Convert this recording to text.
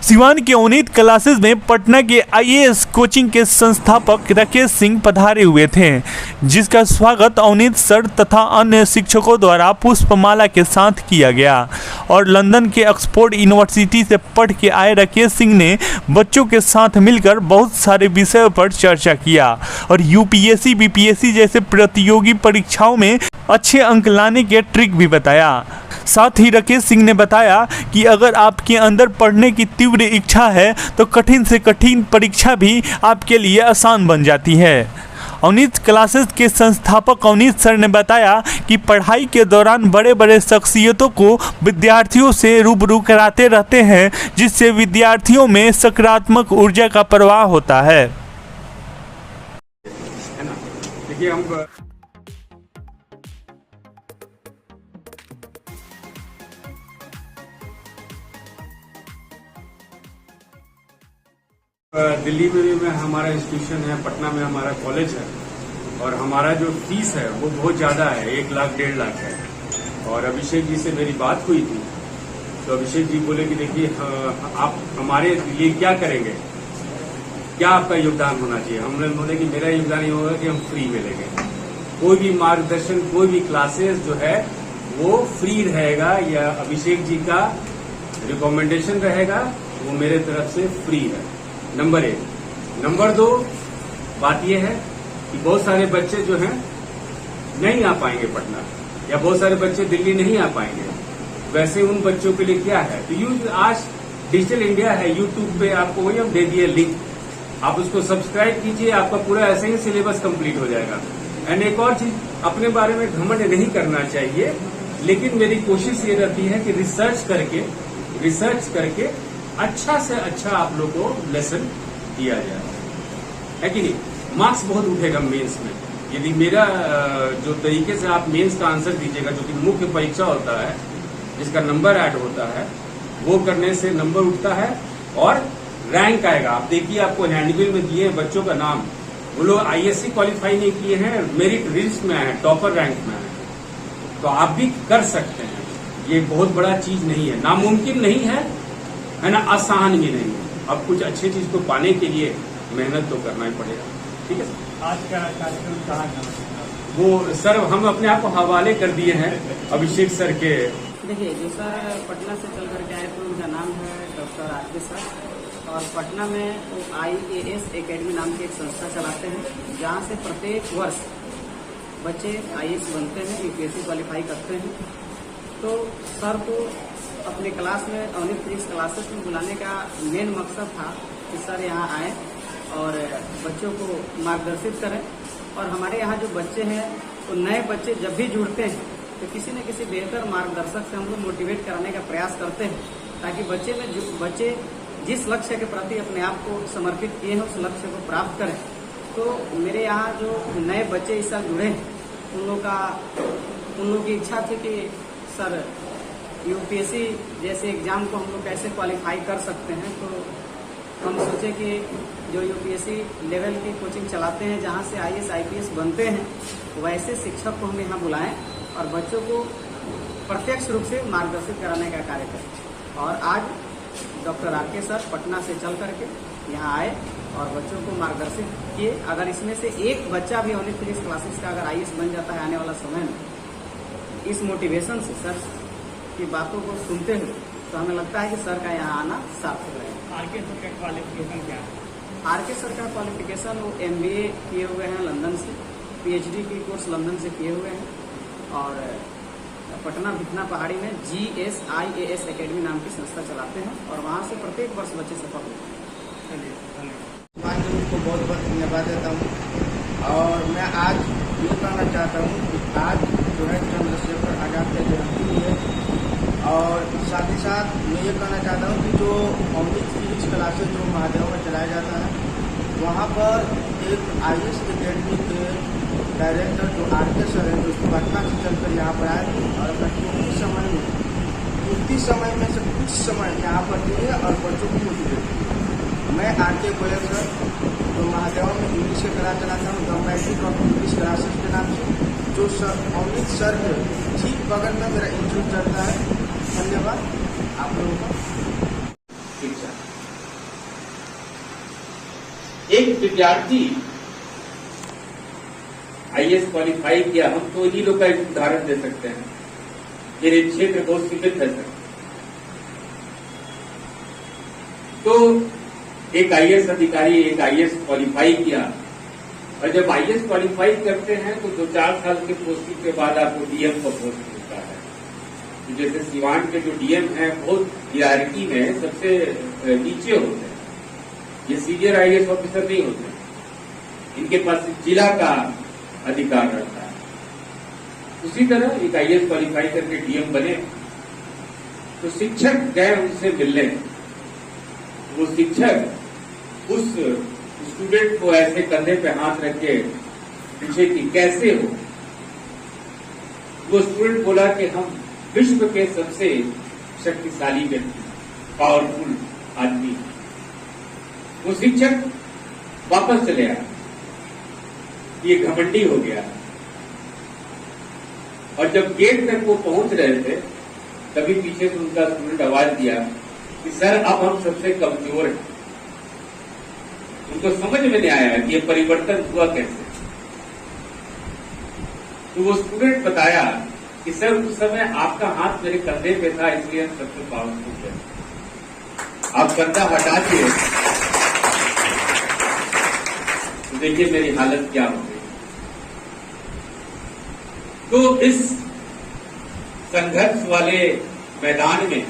सिवान के अवनीत क्लासेस में पटना के आईएएस कोचिंग के संस्थापक राकेश सिंह पधारे हुए थे, जिसका स्वागत अवनीत सर तथा अन्य शिक्षकों द्वारा पुष्पमाला के साथ किया गया। और लंदन के ऑक्सफोर्ड यूनिवर्सिटी से पढ़ के आए राकेश सिंह ने बच्चों के साथ मिलकर बहुत सारे विषयों पर चर्चा किया और यूपीएससी बीपीएससी जैसे प्रतियोगी परीक्षाओं में अच्छे अंक लाने के ट्रिक भी बताया। साथ ही राकेश सिंह ने बताया कि अगर आपके अंदर पढ़ने की तीव्र इच्छा है तो कठिन से कठिन परीक्षा भी आपके लिए आसान बन जाती है। अवनीत क्लासेस के संस्थापक अवनीत सर ने बताया कि पढ़ाई के दौरान बड़े बड़े शख्सियतों को विद्यार्थियों से रूबरू कराते रहते हैं, जिससे विद्यार्थियों में सकारात्मक ऊर्जा का प्रवाह होता है। देखिए हम दिल्ली में भी हमारा इंस्टीट्यूशन है, पटना में हमारा कॉलेज है और हमारा जो फीस है वो बहुत ज़्यादा है, 1 लाख 1.5 लाख है। और अभिषेक जी से मेरी बात हुई थी तो अभिषेक जी बोले कि देखिए आप हमारे लिए क्या करेंगे, क्या आपका योगदान होना चाहिए। हमने बोले कि मेरा योगदान ये होगा कि हम फ्री में लेंगे, कोई भी मार्गदर्शन कोई भी क्लासेस जो है वो फ्री रहेगा या अभिषेक जी का रिकमेंडेशन रहेगा, वो मेरे तरफ से फ्री है। नंबर 1। नंबर 2 बात यह है कि बहुत सारे बच्चे जो हैं नहीं आ पाएंगे पटना, या बहुत सारे बच्चे दिल्ली नहीं आ पाएंगे। वैसे उन बच्चों के लिए क्या है, तो आज डिजिटल इंडिया है, यूट्यूब पे आपको वही हम दे दिए लिंक, आप उसको सब्सक्राइब कीजिए, आपका पूरा ऐसे ही सिलेबस कंप्लीट हो जाएगा। एंड एक और चीज, अपने बारे में घमंड नहीं करना चाहिए, लेकिन मेरी कोशिश ये रहती है कि रिसर्च करके अच्छा से अच्छा आप लोग को लेसन दिया जाए, है कि नहीं। मार्क्स बहुत उठेगा मेंस में, यदि मेरा जो तरीके से आप मेंस का आंसर दीजिएगा, जो कि मुख्य परीक्षा होता है जिसका नंबर ऐड होता है, वो करने से नंबर उठता है और रैंक आएगा। आप देखिए, आपको हैंडबिल में दिए बच्चों का नाम, वो लोग आईएससी क्वालिफाई नहीं किए हैं, मेरिट लिस्ट में है, टॉपर रैंक में है, तो आप भी कर सकते हैं। ये बहुत बड़ा चीज नहीं है, नामुमकिन नहीं है ना, आसान भी नहीं है। अब कुछ अच्छी चीज को पाने के लिए मेहनत तो करना ही पड़ेगा। ठीक है, आज का कार्यक्रम कहाँ वो सर हम अपने आप को हवाले कर दिए हैं अभिषेक सर के। देखिए, जो सर पटना से चल करके आए थे उनका नाम है डॉक्टर आरके सर, और पटना में वो IAS एकेडमी नाम की एक संस्था चलाते हैं, जहाँ से प्रत्येक वर्ष बच्चे IAS बनते हैं, UPSC क्वालिफाई करते हैं। तो सर को अपने क्लास में अवनीत फिजिक्स क्लासेस में बुलाने का मेन मकसद था कि सर यहाँ आए और बच्चों को मार्गदर्शित करें। और हमारे यहाँ जो बच्चे हैं, तो नए बच्चे जब भी जुड़ते हैं तो किसी न किसी बेहतर मार्गदर्शक से हम लोग मोटिवेट कराने का प्रयास करते हैं, ताकि बच्चे जिस लक्ष्य के प्रति अपने आप को समर्पित किए हैं उस लक्ष्य को प्राप्त करें। तो मेरे यहाँ जो नए बच्चे इस साल जुड़े हैं, उन लोगों की इच्छा थी कि सर यूपीएससी जैसे एग्जाम को हम लोग कैसे क्वालिफाई कर सकते हैं। तो हम सोचे कि जो यूपीएससी लेवल की कोचिंग चलाते हैं, जहाँ से IAS IPS बनते हैं, वैसे शिक्षक को हम यहाँ बुलाएं और बच्चों को प्रत्यक्ष रूप से मार्गदर्शित कराने का कार्य करें। और आज डॉक्टर आरके सर पटना से चल करके यहाँ आए और बच्चों को मार्गदर्शित किए। अगर इसमें से एक बच्चा भी अवनीत फिजिक्स क्लासेस का अगर IAS बन जाता है आने वाला समय में, इस मोटिवेशन से सर की बातों को सुनते हुए, तो हमें लगता है कि सर का यहाँ आना सार्थक रहेगा। आरके सर का क्वालिफिकेशन क्या है? आरके सर का क्वालिफिकेशन वो MBA किए हुए हैं लंदन से, PhD की कोर्स लंदन से किए हुए हैं, और पटना भिखना पहाड़ी में GSIAS एकेडमी नाम की संस्था चलाते हैं, और वहाँ से प्रत्येक वर्ष बच्चे सफल होते हैं। चलिए, उनको बहुत बहुत धन्यवाद देता हूँ। और मैं आज ये कहना चाहता हूँ कि आज जो है चंद्रशेखर आजाद का जयंती है, और साथ ही साथ मैं ये कहना चाहता हूँ कि जो अवनीत फिजिक्स क्लासेस जो महादेव में चलाया जाता है, वहाँ पर एक IAS एकेडमी के डायरेक्टर जो आरके सर हैं, जो पटना से चलकर यहाँ पर आए और अपना कीमती समय में से कुछ समय यहाँ पर दिए और बच्चों को मोटिवेट किए। मैं आरके गोयल सर, जो महादेव में इंग्लिश के क्लास चलाता हूँ, the magic of English classes के नाम से, जो सर अवनीत सर है ठीक बगल में मेरा इंस्टीट्यूट चलता है। धन्यवाद आप लोगों का। विद्यार्थी आईएएस क्वालिफाई किया, हम तो इन्हीं लोग का एक उदाहरण दे सकते हैं। मेरे क्षेत्र बहुत सीमित है सर। तो एक आईएएस अधिकारी, एक आईएएस क्वालिफाई किया, और जब आईएएस क्वालिफाई करते हैं तो 2-4 साल के पोस्टिंग के बाद आपको डीएम का पोस्ट मिलता है। तो जैसे सिवान के जो डीएम हैं बहुत हिरार्की में सबसे नीचे होते हैं, ये सीनियर आईएएस ऑफिसर नहीं होते, इनके पास जिला का अधिकार रहता है। उसी तरह एक आईएएस क्वालिफाई करके डीएम बने, तो शिक्षक गए उनसे मिलने। वो शिक्षक उस स्टूडेंट को ऐसे कंधे पे हाथ रख के पूछे कि कैसे हो। वो स्टूडेंट बोला कि हम विश्व के सबसे शक्तिशाली व्यक्ति, पावरफुल आदमी। वो शिक्षक वापस चले आए, ये घमंडी हो गया। और जब गेट तक वो पहुंच रहे थे, तभी पीछे से उनका स्टूडेंट आवाज दिया कि सर अब हम सबसे कमजोर हैं। उनको समझ में नहीं आया कि ये परिवर्तन हुआ कैसे। तो वो स्टूडेंट बताया कि सर उस समय आपका हाथ मेरे कंधे पे था, इसलिए हम सबसे पावरफुल है। आप कंधा हटा दिए तो देखिए मेरी हालत क्या हो गई। तो इस संघर्ष वाले मैदान में